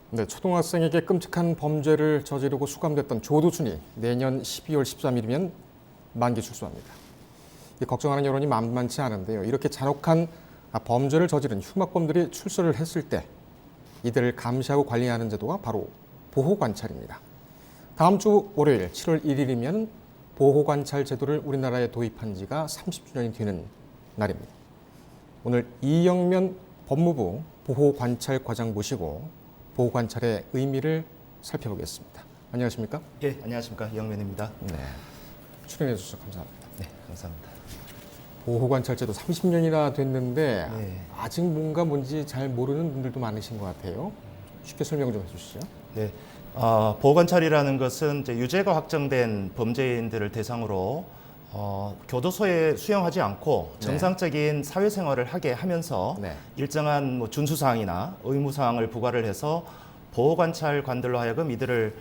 네, 초등학생에게 끔찍한 범죄를 저지르고 수감됐던 조두순이 내년 12월 13일이면 만기 출소합니다. 걱정하는 여론이 만만치 않은데요. 이렇게 잔혹한 범죄를 저지른 흉악범들이 출소를 했을 때 이들을 감시하고 관리하는 제도가 바로 보호관찰입니다. 다음 주 월요일 7월 1일이면 보호관찰 제도를 우리나라에 도입한 지가 30주년이 되는 날입니다. 오늘 이영면 법무부 보호관찰과장 모시고 보호관찰의 의미를 살펴보겠습니다. 안녕하십니까? 예, 안녕하십니까. 이영면입니다. 네, 출연해 주셔서 감사합니다. 네, 감사합니다. 보호관찰 제도 30년이나 됐는데 네. 아직 뭔지 잘 모르는 분들도 많으신 것 같아요. 쉽게 설명 좀 해주시죠. 네, 보호관찰이라는 것은 이제 유죄가 확정된 범죄인들을 대상으로 교도소에 수용하지 않고 정상적인 사회생활을 하게 하면서 일정한 뭐 준수사항이나 의무사항을 부과를 해서 보호관찰관들로 하여금 이들을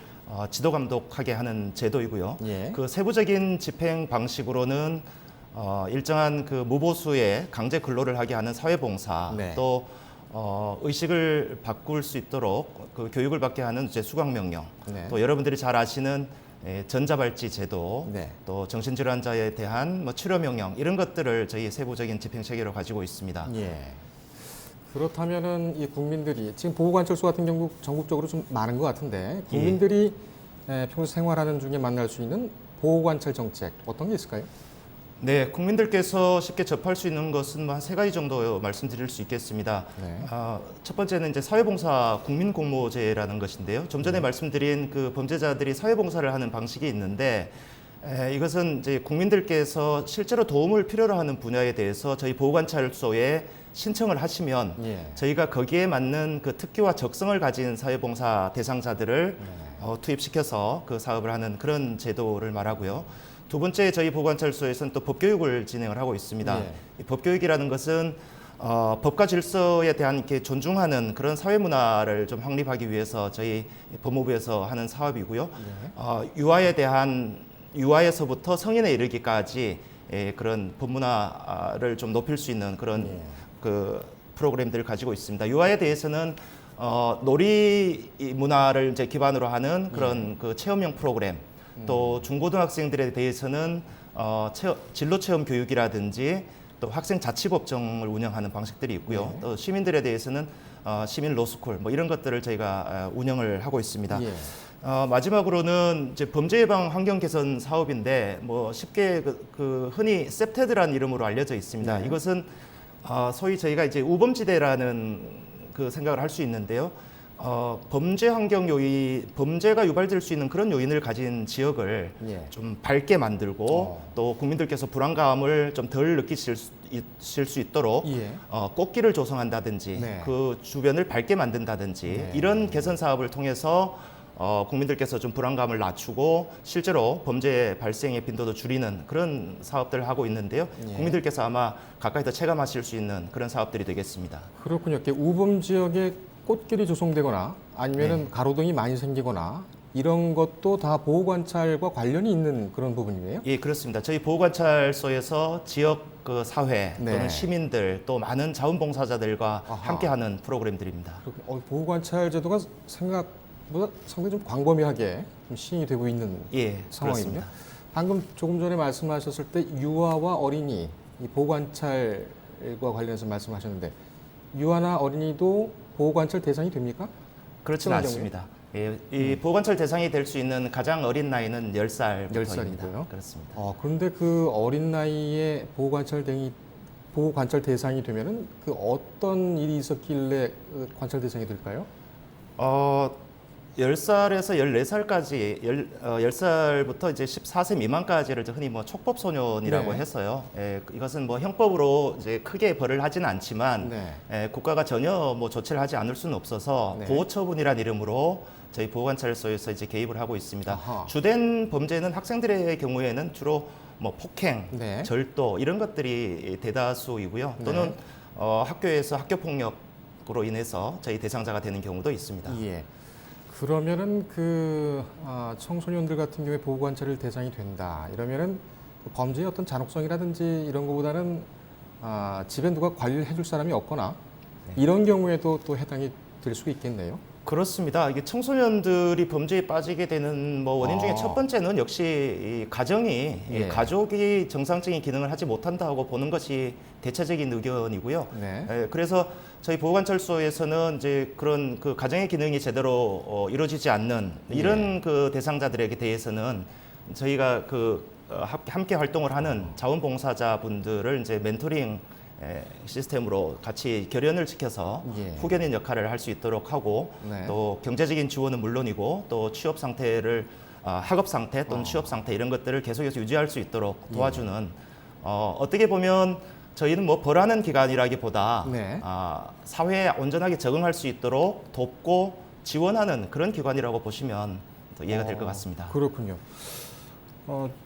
지도감독하게 하는 제도이고요. 그 세부적인 집행 방식으로는 일정한 그 무보수의 강제 근로를 하게 하는 사회봉사, 또 의식을 바꿀 수 있도록 그 교육을 받게 하는 이제 수강명령, 또 여러분들이 잘 아시는 전자발찌 제도, 또 정신질환자에 대한 뭐 치료명령 이런 것들을 저희 세부적인 집행체계로 가지고 있습니다. 그렇다면은 이 국민들이 지금 보호관찰소 같은 경우 전국적으로 좀 많은 것 같은데 국민들이 평소 생활하는 중에 만날 수 있는 보호관찰 정책 어떤 게 있을까요? 네, 국민들께서 쉽게 접할 수 있는 것은 한 세 가지 정도 말씀드릴 수 있겠습니다. 첫 번째는 이제 사회봉사 국민공모제라는 것인데요. 좀 전에 말씀드린 그 범죄자들이 사회봉사를 하는 방식이 있는데 이것은 이제 국민들께서 실제로 도움을 필요로 하는 분야에 대해서 저희 보호관찰소에 신청을 하시면 저희가 거기에 맞는 그 특기와 적성을 가진 사회봉사 대상자들을 투입시켜서 그 사업을 하는 그런 제도를 말하고요. 두 번째, 저희 보호관찰소에서는 또 법교육을 진행을 하고 있습니다. 이 법교육이라는 것은 법과 질서에 대한 이렇게 존중하는 그런 사회 문화를 좀 확립하기 위해서 저희 법무부에서 하는 사업이고요. 유아에서부터 성인에 이르기까지 그런 법문화를 좀 높일 수 있는 그런 그 프로그램들을 가지고 있습니다. 유아에 대해서는 놀이 문화를 이제 기반으로 하는 그런 그 체험형 프로그램. 또 중고등학생들에 대해서는 진로 체험 교육이라든지 또 학생 자치법정을 운영하는 방식들이 있고요. 또 시민들에 대해서는 시민 로스쿨 뭐 이런 것들을 저희가 운영을 하고 있습니다. 마지막으로는 이제 범죄 예방 환경 개선 사업인데 뭐 쉽게 그 흔히 셉테드라는 이름으로 알려져 있습니다. 이것은 소위 저희가 이제 우범지대라는 그 생각을 할 수 있는데요. 범죄 환경 요인, 범죄가 유발될 수 있는 그런 요인을 가진 지역을 좀 밝게 만들고 또 국민들께서 불안감을 좀 덜 느끼실 수 있도록 꽃길을 조성한다든지 그 주변을 밝게 만든다든지 이런 개선 사업을 통해서 국민들께서 좀 불안감을 낮추고 실제로 범죄 발생의 빈도도 줄이는 그런 사업들을 하고 있는데요. 국민들께서 아마 가까이 더 체감하실 수 있는 그런 사업들이 되겠습니다. 그렇군요. 이렇게 우범 지역에 꽃길이 조성되거나 아니면은 가로등이 많이 생기거나 이런 것도 다 보호관찰과 관련이 있는 그런 부분이에요? 예, 그렇습니다. 저희 보호관찰소에서 지역 그 사회 또는 시민들 또 많은 자원봉사자들과 함께하는 프로그램들입니다. 보호관찰 제도가 생각보다 상당히 좀 광범위하게 좀 시행이 되고 있는 상황이군요. 그렇습니다. 방금 조금 전에 말씀하셨을 때 유아와 어린이 이 보호관찰과 관련해서 말씀하셨는데 유아나 어린이도 보호관찰 대상이 됩니까? 그렇지는 않습니다. 예, 이 보호관찰 대상이 될 수 있는 가장 어린 나이는 10살부터입니다. 10살이고요. 그렇습니다. 그런데 그 어린 나이에 보호관찰 대상이 되면은 그 어떤 일이 있었길래 관찰 대상이 될까요? 10살에서 14살까지, 10살부터 이제 14세 미만까지를 흔히 뭐 촉법소년이라고 해서요. 이것은 뭐 형법으로 이제 크게 벌을 하지는 않지만 국가가 전혀 뭐 조치를 하지 않을 수는 없어서 보호처분이라는 이름으로 저희 보호관찰소에서 이제 개입을 하고 있습니다. 주된 범죄는 학생들의 경우에는 주로 뭐 폭행, 절도 이런 것들이 대다수이고요. 또는 학교에서 학교폭력으로 인해서 저희 대상자가 되는 경우도 있습니다. 그러면은 그 청소년들 같은 경우에 보호관찰을 대상이 된다. 이러면은 그 범죄의 어떤 잔혹성이라든지 이런 것보다는 집에 누가 관리를 해줄 사람이 없거나 이런 경우에도 또 해당이 될 수 있겠네요. 그렇습니다. 이게 청소년들이 범죄에 빠지게 되는 뭐 원인 중에 아. 첫 번째는 역시 이 가정이 예. 가족이 정상적인 기능을 하지 못한다고 보는 것이 대체적인 의견이고요. 네. 그래서 저희 보호관찰소에서는 이제 그런 그 가정의 기능이 제대로 이루어지지 않는 이런 그 대상자들에게 대해서는 저희가 함께 활동을 하는 자원봉사자분들을 이제 멘토링 시스템으로 같이 결연을 지켜서 예. 후견인 역할을 할 수 있도록 하고 네. 또 경제적인 지원은 물론이고 또 취업 상태를 학업 상태 또는 취업 상태 이런 것들을 계속해서 유지할 수 있도록 도와주는 어떻게 보면 저희는 뭐 벌하는 기관이라기보다 네. 사회에 온전하게 적응할 수 있도록 돕고 지원하는 그런 기관이라고 보시면 더 이해가 될 것 같습니다. 그렇군요.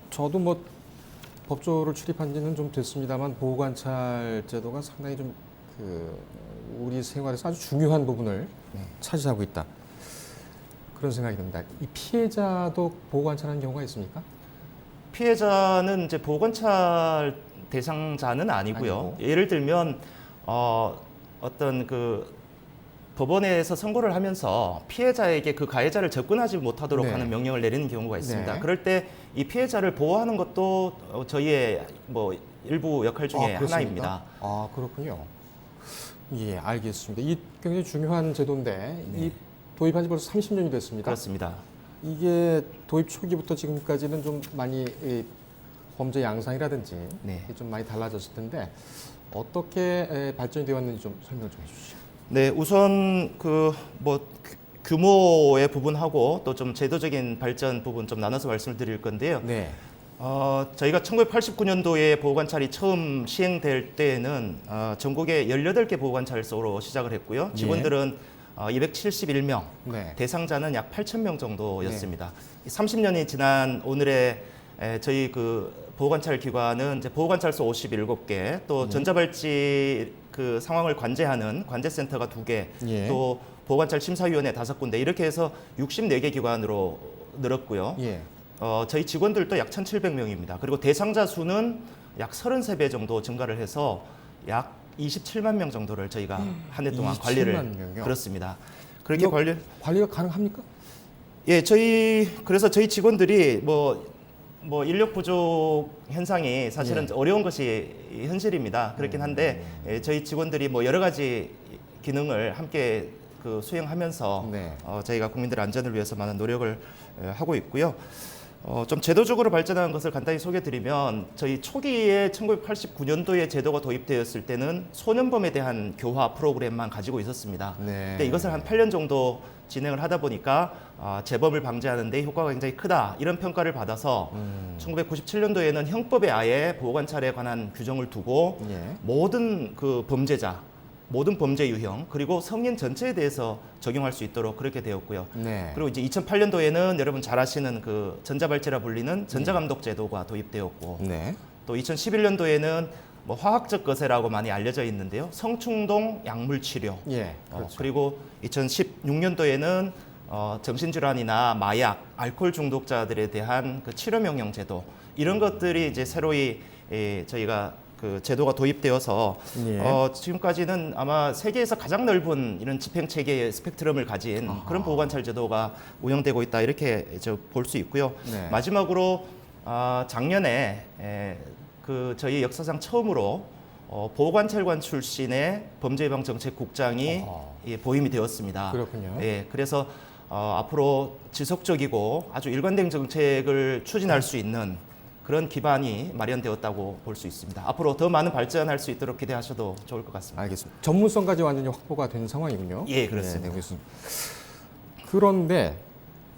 저도 뭐 법조를 출입한 지는 좀 됐습니다만 보호관찰 제도가 상당히 좀 우리 생활에서 아주 중요한 부분을 차지하고 있다. 그런 생각이 듭니다. 이 피해자도 보호관찰하는 경우가 있습니까? 피해자는 이제 보호관찰 대상자는 아니고요. 아니고. 예를 들면 어떤 법원에서 선고를 하면서 피해자에게 그 가해자를 접근하지 못하도록 네. 하는 명령을 내리는 경우가 있습니다. 네. 그럴 때 이 피해자를 보호하는 것도 저희의 뭐 일부 역할 중에 그렇습니까? 하나입니다. 그렇군요. 예, 알겠습니다. 이 굉장히 중요한 제도인데 이 도입한 지 벌써 30년이 됐습니다. 그렇습니다. 이게 도입 초기부터 지금까지는 좀 많이 이 범죄 양상이라든지 네. 좀 많이 달라졌을 텐데 어떻게 발전이 되었는지 좀 설명 좀 해주시죠. 네, 우선 규모의 부분하고 또 좀 제도적인 발전 부분 좀 나눠서 말씀을 드릴 건데요. 네. 저희가 1989년도에 보호관찰이 처음 시행될 때에는 전국에 18개 보호관찰소로 시작을 했고요. 직원들은 271명, 네. 대상자는 약 8,000명 정도였습니다. 30년이 지난 오늘의 저희 보호관찰 기관은 이제 보호관찰소 57개, 또 전자발찌 상황을 관제하는 관제센터가 2개, 예. 또 보호관찰 심사위원회 5군데 이렇게 해서 64개 기관으로 늘었고요. 예. 저희 직원들도 약 1,700명입니다. 그리고 대상자 수는 약 33배 정도 증가를 해서 약 27만 명 정도를 저희가 한 해 동안 27만 관리를 명이요? 그렇습니다. 그렇게 이거 관리가 가능합니까? 예, 그래서 저희 직원들이 뭐 인력 부족 현상이 사실은 예. 어려운 것이 현실입니다. 그렇긴 한데 저희 직원들이 뭐 여러 가지 기능을 함께 수행하면서 네. 저희가 국민들 안전을 위해서 많은 노력을 하고 있고요. 좀 제도적으로 발전한 것을 간단히 소개드리면 저희 초기에 1989년도에 제도가 도입되었을 때는 소년범에 대한 교화 프로그램만 가지고 있었습니다. 네. 근데 이것을 한 8년 정도 진행을 하다 보니까 재범을 방지하는 데 효과가 굉장히 크다 이런 평가를 받아서 1997년도에는 형법에 아예 보호관찰에 관한 규정을 두고 예. 모든 범죄자 모든 범죄 유형 그리고 성인 전체에 대해서 적용할 수 있도록 그렇게 되었고요. 네. 그리고 이제 2008년도에는 여러분 잘 아시는 전자발찌라 불리는 전자감독 제도가 도입되었고 네. 또 2011년도에는 뭐 화학적 거세라고 많이 알려져 있는데요. 성충동 약물 치료. 예. 그렇죠. 그리고 2016년도에는 정신질환이나 마약, 알코올 중독자들에 대한 치료 명령 제도 이런 것들이 이제 새로이 저희가 제도가 도입되어서 예. 지금까지는 아마 세계에서 가장 넓은 이런 집행 체계의 스펙트럼을 가진 그런 보호관찰 제도가 운영되고 있다 이렇게 볼 수 있고요. 네. 마지막으로 작년에 저희 역사상 처음으로 보호관찰관 출신의 범죄예방정책국장이 보임이 되었습니다. 그렇군요. 예, 그래서 앞으로 지속적이고 아주 일관된 정책을 추진할 수 있는 그런 기반이 마련되었다고 볼 수 있습니다. 앞으로 더 많은 발전할 수 있도록 기대하셔도 좋을 것 같습니다. 알겠습니다. 전문성까지 완전히 확보가 된 상황이군요. 예, 그렇습니다. 네, 되고 있습니다. 그런데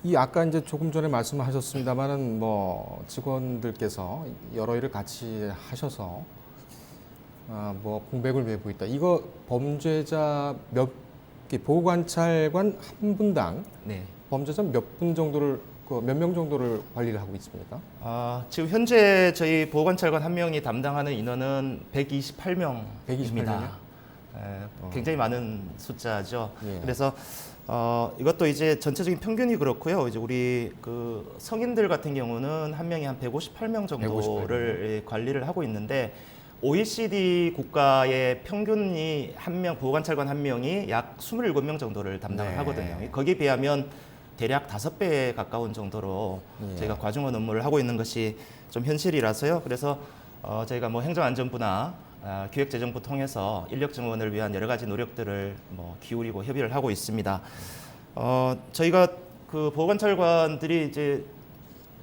이 아까 이제 조금 전에 말씀하셨습니다만은 뭐 직원들께서 여러 일을 같이 하셔서 뭐 공백을 메고 있다. 이거 범죄자 보호관찰관 한 분당 네. 범죄자 몇 분 정도를 몇 명 정도를 관리를 하고 있습니까? 지금 현재 저희 보호관찰관 한 명이 담당하는 인원은 128명입니다. 128명 이요? 굉장히 많은 숫자죠. 예. 그래서 이것도 이제 전체적인 평균이 그렇고요. 이제 우리 그 성인들 같은 경우는 한 명이 한 158명 정도를 관리를 하고 있는데 OECD 국가의 평균이 한 명 보호관찰관 한 명이 약 27명 정도를 담당을 네. 하거든요. 거기에 비하면 대략 5배에 가까운 정도로 예. 저희가 과중원 업무를 하고 있는 것이 좀 현실이라서요. 그래서 저희가 뭐 행정안전부나 기획재정부 통해서 인력 증원을 위한 여러 가지 노력들을 뭐 기울이고 협의를 하고 있습니다. 저희가 그 보호관찰관들이 이제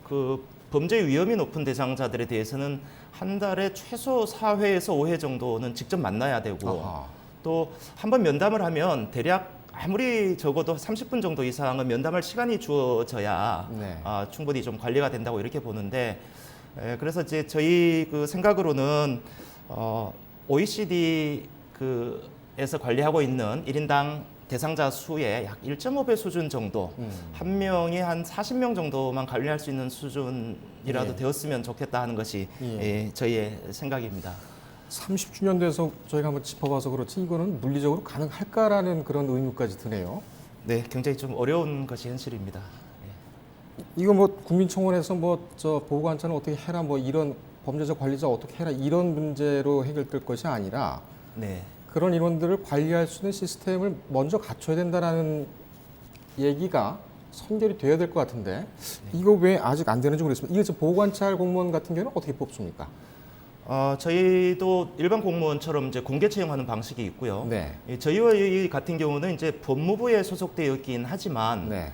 그 범죄 위험이 높은 대상자들에 대해서는 한 달에 최소 4회에서 5회 정도는 직접 만나야 되고 아하. 또 한 번 면담을 하면 대략 아무리 적어도 30분 정도 이상은 면담할 시간이 주어져야 네. 충분히 좀 관리가 된다고 이렇게 보는데 그래서 이제 저희 그 생각으로는 OECD 그에서 관리하고 있는 1인당 대상자 수의 약 1.5배 수준 정도, 한 명이 한 40명 정도만 관리할 수 있는 수준이라도 예. 되었으면 좋겠다 하는 것이 예. 저희의 생각입니다. 30주년 돼서 저희가 한번 짚어봐서 그렇지 이거는 물리적으로 가능할까라는 그런 의문까지 드네요. 네, 굉장히 좀 어려운 것이 현실입니다. 이거 뭐 국민청원에서 뭐 저 보호관찰은 어떻게 해라 뭐 이런 범죄자 관리자 어떻게 해라 이런 문제로 해결될 것이 아니라 네. 그런 인원들을 관리할 수 있는 시스템을 먼저 갖춰야 된다라는 얘기가 선결이 돼야 될 것 같은데 이거 왜 아직 안 되는지 모르겠습니다. 이게 저 보호관찰 공무원 같은 경우는 어떻게 뽑습니까? 저희도 일반 공무원처럼 이제 공개 채용하는 방식이 있고요. 네. 저희 같은 경우는 이제 법무부에 소속되어 있긴 하지만 네.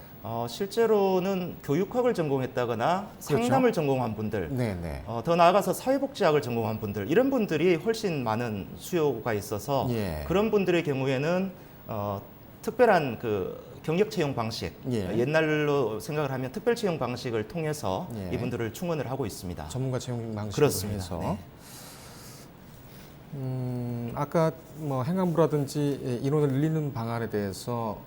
실제로는 교육학을 전공했다거나 상담을 전공한 분들, 네, 네. 더 나아가서 사회복지학을 전공한 분들 이런 분들이 훨씬 많은 수요가 있어서 예. 그런 분들의 경우에는 특별한 그 경력 채용 방식, 예. 옛날로 생각을 하면 특별 채용 방식을 통해서 예. 이분들을 충원을 하고 있습니다. 전문가 채용 방식으로 그렇습니다. 해서 네. 아까 뭐 행안부라든지 인원을 늘리는 방안에 대해서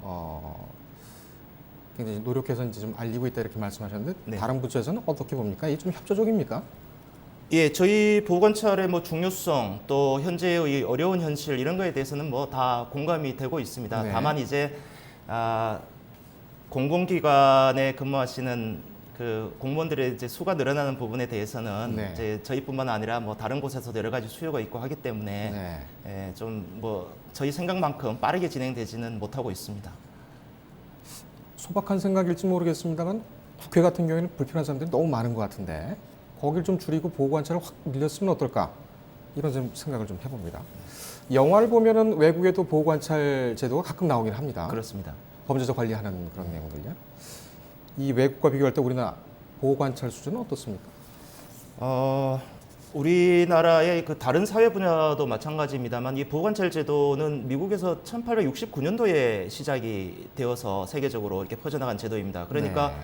굉장히 노력해서 이제 좀 알리고 있다 이렇게 말씀하셨는데 네. 다른 부처에서는 어떻게 봅니까? 이게 좀 협조적입니까? 예, 저희 보호관찰의 뭐 중요성 또 현재의 어려운 현실 이런 거에 대해서는 뭐 다 공감이 되고 있습니다. 네. 다만 이제 공공기관에 근무하시는 그 공무원들의 이제 수가 늘어나는 부분에 대해서는 네. 이제 저희뿐만 아니라 뭐 다른 곳에서도 여러 가지 수요가 있고 하기 때문에 네. 좀 뭐 저희 생각만큼 빠르게 진행되지는 못하고 있습니다. 소박한 생각일지 모르겠습니다만 국회 같은 경우에는 불편한 사람들이 너무 많은 것 같은데 거길 좀 줄이고 보호관찰을 확 늘렸으면 어떨까 이런 좀 생각을 좀 해봅니다. 영화를 보면은 외국에도 보호관찰 제도가 가끔 나오긴 합니다. 그렇습니다. 범죄자 관리하는 그런 내용들요. 이 외국과 비교할 때 우리나라 보호관찰 수준은 어떻습니까? 우리나라의 그 다른 사회 분야도 마찬가지입니다만 이 보호관찰 제도는 미국에서 1869년도에 시작이 되어서 세계적으로 이렇게 퍼져나간 제도입니다. 그러니까 네.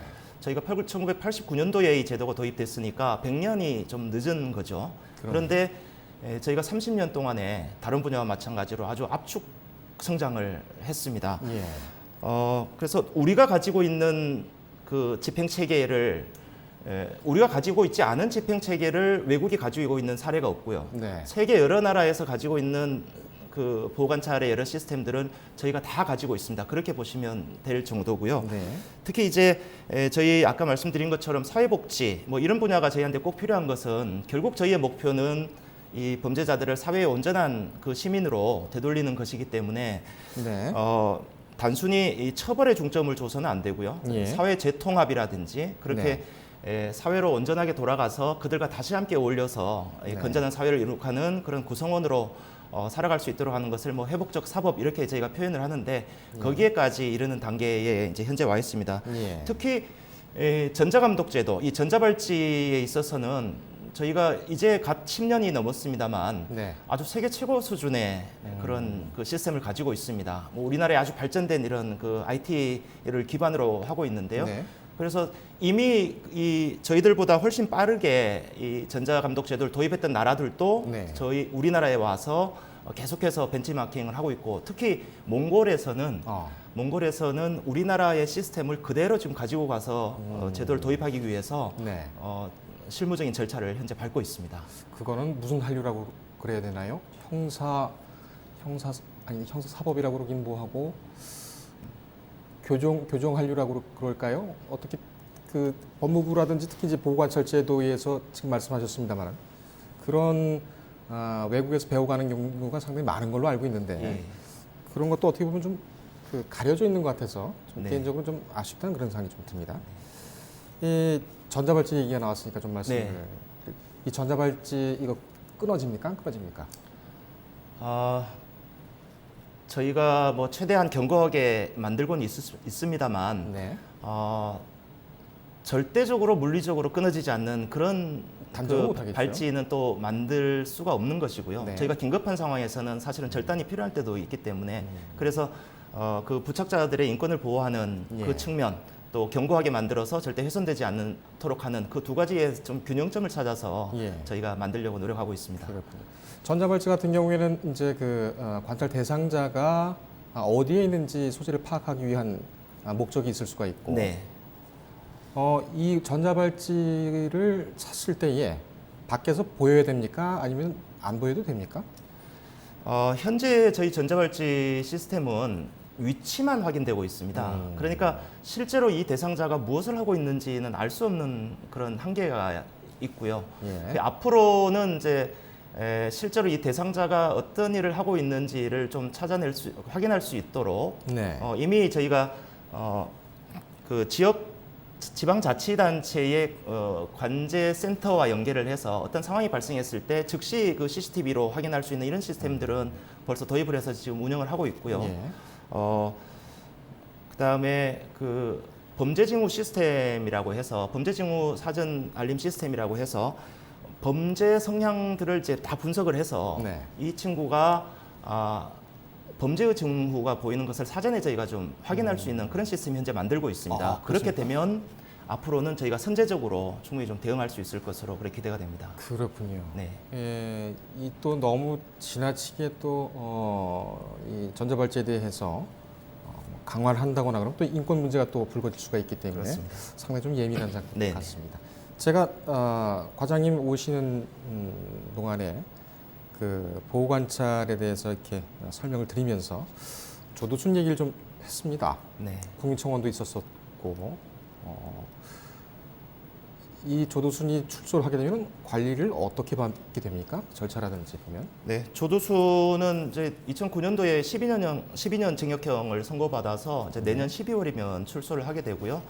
저희가 1989년도에 이 제도가 도입됐으니까 100년이 좀 늦은 거죠. 그런데 저희가 30년 동안에 다른 분야와 마찬가지로 아주 압축 성장을 했습니다. 예. 그래서 우리가 가지고 있는 그 집행 체계를 우리가 가지고 있지 않은 집행 체계를 외국이 가지고 있는 사례가 없고요. 네. 세계 여러 나라에서 가지고 있는 그 보호관찰의 여러 시스템들은 저희가 다 가지고 있습니다. 그렇게 보시면 될 정도고요. 네. 특히 이제 저희 아까 말씀드린 것처럼 사회복지 뭐 이런 분야가 저희한테 꼭 필요한 것은 결국 저희의 목표는 이 범죄자들을 사회의 온전한 그 시민으로 되돌리는 것이기 때문에 네. 단순히 이 처벌에 중점을 둬서는 안 되고요. 예. 사회 재통합이라든지 그렇게 사회로 온전하게 돌아가서 그들과 다시 함께 어울려서 네. 건전한 사회를 이룩하는 그런 구성원으로 살아갈 수 있도록 하는 것을 뭐 회복적 사법 이렇게 저희가 표현을 하는데 거기에까지 이르는 단계에 이제 현재 와 있습니다. 예. 특히 전자감독제도, 이 전자발찌에 있어서는 저희가 이제 갓 10년이 넘었습니다만 네. 아주 세계 최고 수준의 그런 그 시스템을 가지고 있습니다. 뭐 우리나라에 아주 발전된 이런 그 IT를 기반으로 하고 있는데요. 네. 그래서 이미 이 저희들보다 훨씬 빠르게 이 전자감독제도를 도입했던 나라들도 네. 저희 우리나라에 와서 계속해서 벤치마킹을 하고 있고 특히 몽골에서는 우리나라의 시스템을 그대로 지금 가지고 가서 제도를 도입하기 위해서 네. 실무적인 절차를 현재 밟고 있습니다. 그거는 무슨 한류라고 그래야 되나요? 아니 형사사법이라고 그러긴 뭐하고 교정한류라고 그럴까요? 어떻게 그 법무부라든지 특히 이제 보호관찰제도에서 지금 말씀하셨습니다만 그런 외국에서 배워가는 경우가 상당히 많은 걸로 알고 있는데 예. 그런 것도 어떻게 보면 좀 그 가려져 있는 것 같아서 좀 네. 개인적으로 좀 아쉽다는 그런 생각이 좀 듭니다. 이 전자발찌 얘기가 나왔으니까 좀 말씀을 네. 이 전자발찌 이거 끊어집니까? 안 끊어집니까? 저희가 뭐 최대한 견고하게 만들고는 있습니다만 네. 절대적으로 물리적으로 끊어지지 않는 그런 단정은 그 못하겠죠. 발찌는 또 만들 수가 없는 것이고요. 네. 저희가 긴급한 상황에서는 사실은 절단이 필요할 때도 있기 때문에 그래서 그 부착자들의 인권을 보호하는 예. 그 측면 또 견고하게 만들어서 절대 훼손되지 않도록 하는 그 두 가지의 좀 균형점을 찾아서 예. 저희가 만들려고 노력하고 있습니다. 그렇군요. 전자발찌 같은 경우에는 이제 그 관찰 대상자가 어디에 있는지 소재를 파악하기 위한 목적이 있을 수가 있고, 네. 이 전자발찌를 샀을 때에 밖에서 보여야 됩니까? 아니면 안 보여도 됩니까? 현재 저희 전자발찌 시스템은 위치만 확인되고 있습니다. 그러니까 실제로 이 대상자가 무엇을 하고 있는지는 알 수 없는 그런 한계가 있고요. 예. 그 앞으로는 이제 실제로 이 대상자가 어떤 일을 하고 있는지를 좀 확인할 수 있도록 네. 이미 저희가 그 지방자치단체의 관제 센터와 연계를 해서 어떤 상황이 발생했을 때 즉시 그 CCTV로 확인할 수 있는 이런 시스템들은 벌써 도입을 해서 지금 운영을 하고 있고요. 예. 그다음에 그 범죄징후 시스템이라고 해서 범죄징후 사전 알림 시스템이라고 해서 범죄 성향들을 이제 다 분석을 해서 네. 이 친구가 범죄의 징후가 보이는 것을 사전에 저희가 좀 확인할 수 있는 그런 시스템 현재 만들고 있습니다. 그렇게 그렇습니까? 되면 앞으로는 저희가 선제적으로 충분히 좀 대응할 수 있을 것으로 그렇게 기대가 됩니다. 그렇군요. 네. 이 또 너무 지나치게 또 이 전자발찌에 대해서 강화를 한다거나 그러면 또 인권 문제가 또 불거질 수가 있기 때문에 그렇습니다. 상당히 좀 예민한 작품 네네. 같습니다. 제가 과장님 오시는 동안에 그 보호 관찰에 대해서 이렇게 설명을 드리면서 조두순 얘기를 좀 했습니다. 네. 국민청원도 있었었고 이 조두순이 출소를 하게 되면 관리를 어떻게 받게 됩니까? 절차라든지 보면. 네, 조두순은 이제 2009년도에 12년 징역형을 선고받아서 이제 내년 12월이면 출소를 하게 되고요.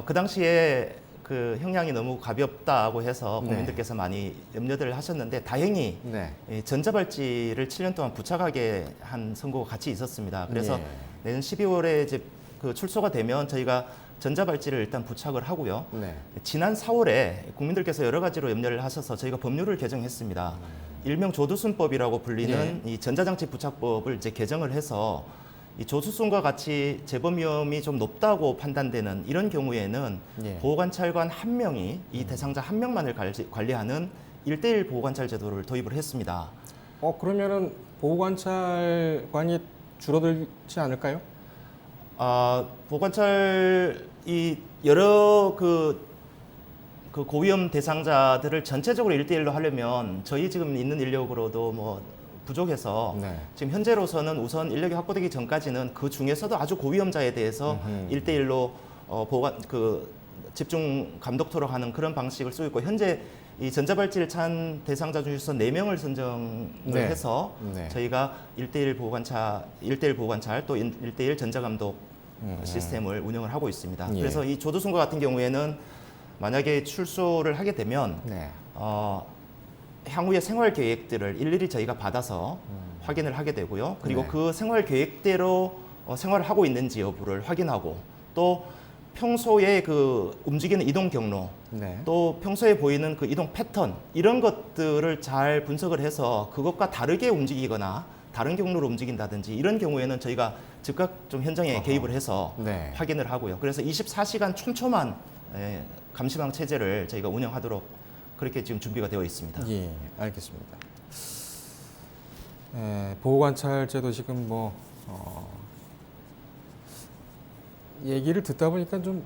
그 당시에 그 형량이 너무 가볍다고 해서 네. 국민들께서 많이 염려들 하셨는데 다행히 네. 이 전자발찌를 7년 동안 부착하게 한 선고가 같이 있었습니다. 그래서 예. 내년 12월에 이제 그 출소가 되면 저희가 전자발찌를 일단 부착을 하고요. 네. 지난 4월에 국민들께서 여러 가지로 염려를 하셔서 저희가 법률을 개정했습니다. 일명 조두순법이라고 불리는 이 전자장치 부착법을 이제 개정을 해서 이 조두순과 같이 재범 위험이 좀 높다고 판단되는 이런 경우에는 예. 보호관찰관 한 명이 이 대상자 한 명만을 관리하는 1대1 보호관찰 제도를 도입을 했습니다. 그러면은 보호 관찰관이 줄어들지 않을까요? 보호관찰이 여러 그 고위험 대상자들을 전체적으로 1대1로 하려면 저희 지금 있는 인력으로도 뭐 부족해서 네. 지금 현재로서는 우선 인력이 확보되기 전까지는 그 중에서도 아주 고위험자에 대해서 1대1로 집중 감독토록 하는 그런 방식을 쓰고 있고 현재 이 전자발찌를 찬 대상자 중에서 4명을 선정을 네. 해서 네. 저희가 1대1 보호관찰 또 1대1 전자감독 시스템을 운영을 하고 있습니다. 예. 그래서 이 조두순과 같은 경우에는 만약에 출소를 하게 되면 네. 향후의 생활 계획들을 일일이 저희가 받아서 확인을 하게 되고요. 그리고 네. 그 생활 계획대로 생활을 하고 있는지 여부를 확인하고 또 평소에 그 움직이는 이동 경로 네. 또 평소에 보이는 그 이동 패턴 이런 것들을 잘 분석을 해서 그것과 다르게 움직이거나 다른 경로로 움직인다든지 이런 경우에는 저희가 즉각 좀 현장에 개입을 해서 네. 확인을 하고요. 그래서 24시간 촘촘한 감시망 체제를 저희가 운영하도록 그렇게 지금 준비가 되어 있습니다. 예, 알겠습니다. 보호관찰제도 지금 뭐 얘기를 듣다 보니까 좀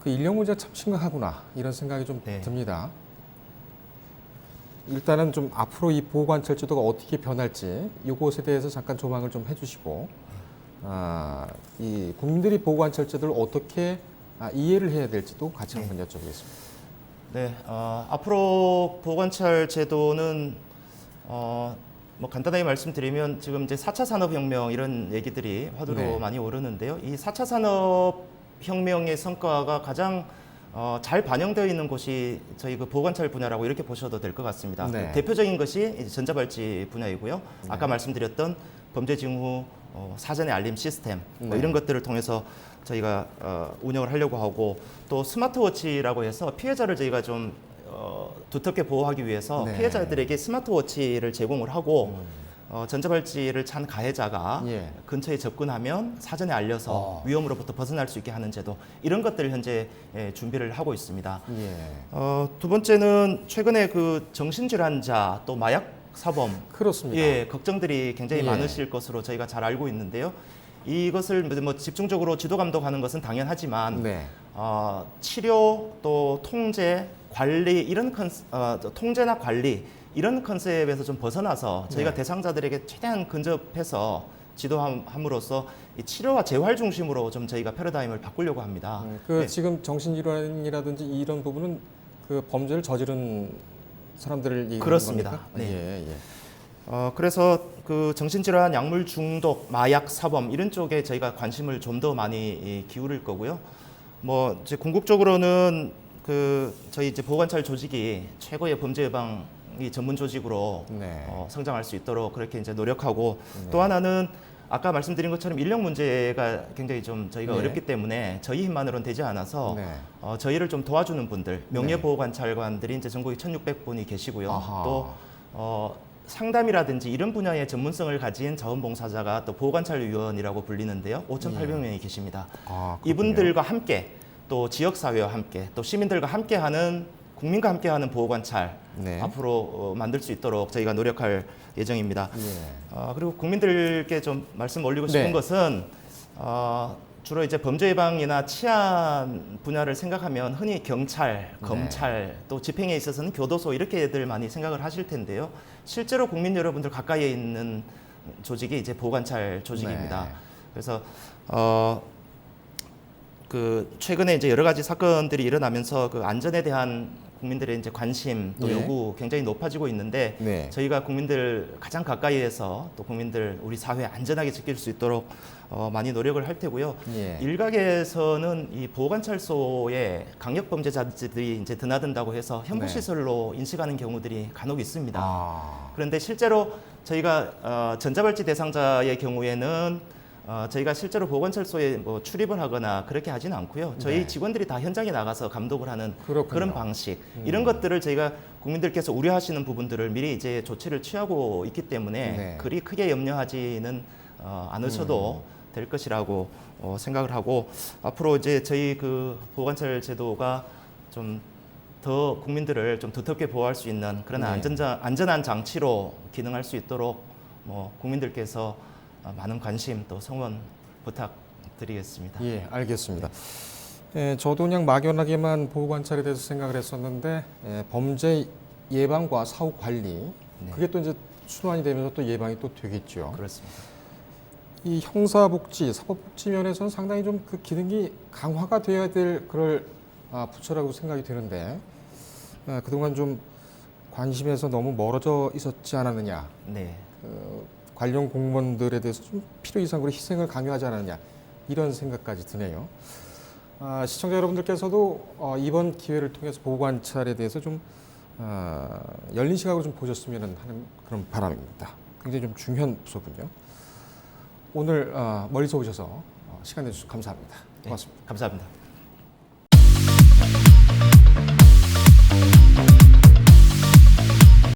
그 인력 문제가 참 심각하구나 이런 생각이 좀 네. 듭니다. 일단은 좀 앞으로 이 보호관찰 제도가 어떻게 변할지 이것에 대해서 잠깐 조망을 좀 해주시고, 이 국민들이 보호관찰 제도를 어떻게 이해를 해야 될지도 같이 한번 여쭤보겠습니다. 네, 앞으로 보호관찰 제도는 뭐 간단하게 말씀드리면 지금 이제 4차 산업혁명 이런 얘기들이 화두로 네. 많이 오르는데요. 이 4차 산업혁명의 성과가 가장 잘 반영되어 있는 곳이 저희 그 보호관찰 분야라고 이렇게 보셔도 될 것 같습니다. 네. 대표적인 것이 이제 전자발찌 분야이고요. 아까 말씀드렸던 범죄 징후 사전의 알림 시스템 뭐 네. 이런 것들을 통해서 저희가 운영을 하려고 하고, 또 스마트워치라고 해서 피해자를 저희가 좀 두텁게 보호하기 위해서 네. 피해자들에게 스마트워치를 제공을 하고 전자발찌를 찬 가해자가 예. 근처에 접근하면 사전에 알려서 위험으로부터 벗어날 수 있게 하는 제도, 이런 것들을 현재 준비를 하고 있습니다. 예. 두 번째는 최근에 그 정신질환자 또 마약 사범, 그렇습니다. 예, 걱정들이 굉장히 예. 많으실 것으로 저희가 잘 알고 있는데요. 이것을 뭐 집중적으로 지도 감독하는 것은 당연하지만 네. 치료 또 통제 관리 이런 통제나 관리 이런 컨셉에서 좀 벗어나서 저희가 네. 대상자들에게 최대한 근접해서 지도함으로써 이 치료와 재활 중심으로 좀 저희가 패러다임을 바꾸려고 합니다. 네. 지금 정신질환이라든지 이런 부분은 그 범죄를 저지른 사람들을 얘기하는 그렇습니다. 겁니까? 네. 예, 예. 그래서 그 정신질환, 약물 중독, 마약 사범 이런 쪽에 저희가 관심을 좀 더 많이 기울일 거고요. 뭐 이제 궁극적으로는 그 저희 이제 보호관찰 조직이 최고의 범죄 예방이 전문 조직으로 네. 성장할 수 있도록 그렇게 이제 노력하고, 네. 또 하나는 아까 말씀드린 것처럼 인력 문제가 굉장히 좀 저희가 네. 어렵기 때문에 저희 힘만으로는 되지 않아서 네. 저희를 좀 도와주는 분들, 명예보호관찰관들이 이제 전국에 1,600분이 계시고요. 아하. 또 상담이라든지 이런 분야의 전문성을 가진 자원봉사자가 또 보호관찰위원이라고 불리는데요. 5,800명이 계십니다. 그렇군요. 이분들과 함께 또 지역사회와 함께 또 시민들과 함께하는, 국민과 함께하는 보호관찰 네. 앞으로 만들 수 있도록 저희가 노력할 예정입니다. 예. 그리고 국민들께 좀 말씀 올리고 싶은 네. 것은 주로 이제 범죄 예방이나 치안 분야를 생각하면 흔히 경찰, 검찰, 또 집행에 있어서는 교도소 이렇게들 많이 생각을 하실 텐데요. 실제로 국민 여러분들 가까이에 있는 조직이 이제 보호관찰 조직입니다. 네. 그래서 그 최근에 이제 여러 가지 사건들이 일어나면서 그 안전에 대한 국민들의 이제 관심 또 예. 요구 굉장히 높아지고 있는데, 네. 저희가 국민들 가장 가까이에서 또 국민들 우리 사회 안전하게 지킬 수 있도록 많이 노력을 할 테고요. 예. 일각에서는 이 보호관찰소에 강력 범죄자들이 이제 드나든다고 해서 네. 형무시설로 인식하는 경우들이 간혹 있습니다. 그런데 실제로 저희가 전자발찌 대상자의 경우에는 저희가 실제로 보건찰소에 뭐 출입을 하거나 그렇게 하지는 않고요. 저희 네. 직원들이 다 현장에 나가서 감독을 하는 그렇군요. 그런 방식, 이런 것들을 저희가 국민들께서 우려하시는 부분들을 미리 이제 조치를 취하고 있기 때문에 네. 그리 크게 염려하지는 않으셔도 될 것이라고 생각을 하고, 앞으로 이제 저희 그 보건찰 제도가 좀 더 국민들을 좀 두텁게 보호할 수 있는 그런 네. 안전한 장치로 기능할 수 있도록 뭐 국민들께서 많은 관심 또 성원 부탁드리겠습니다. 예, 알겠습니다. 저도 그냥 막연하게만 보호관찰에 대해서 생각을 했었는데, 범죄 예방과 사후 관리, 네. 그게 또 이제 순환이 되면서 또 예방이 또 되겠죠. 그렇습니다. 이 형사복지, 사법복지 면에서는 상당히 좀 그 기능이 강화가 돼야 될 그럴 부처라고 생각이 되는데, 그동안 좀 관심에서 너무 멀어져 있었지 않았느냐, 네. 관련 공무원들에 대해서 좀 필요 이상으로 희생을 강요하지 않았느냐, 이런 생각까지 드네요. 시청자 여러분들께서도 이번 기회를 통해서 보호관찰에 대해서 좀 열린 시각으로 좀 보셨으면 하는 그런 바람입니다. 굉장히 좀 중요한 부서군요. 오늘 멀리서 오셔서 시간 내주셔서 감사합니다. 고맙습니다. 감사합니다.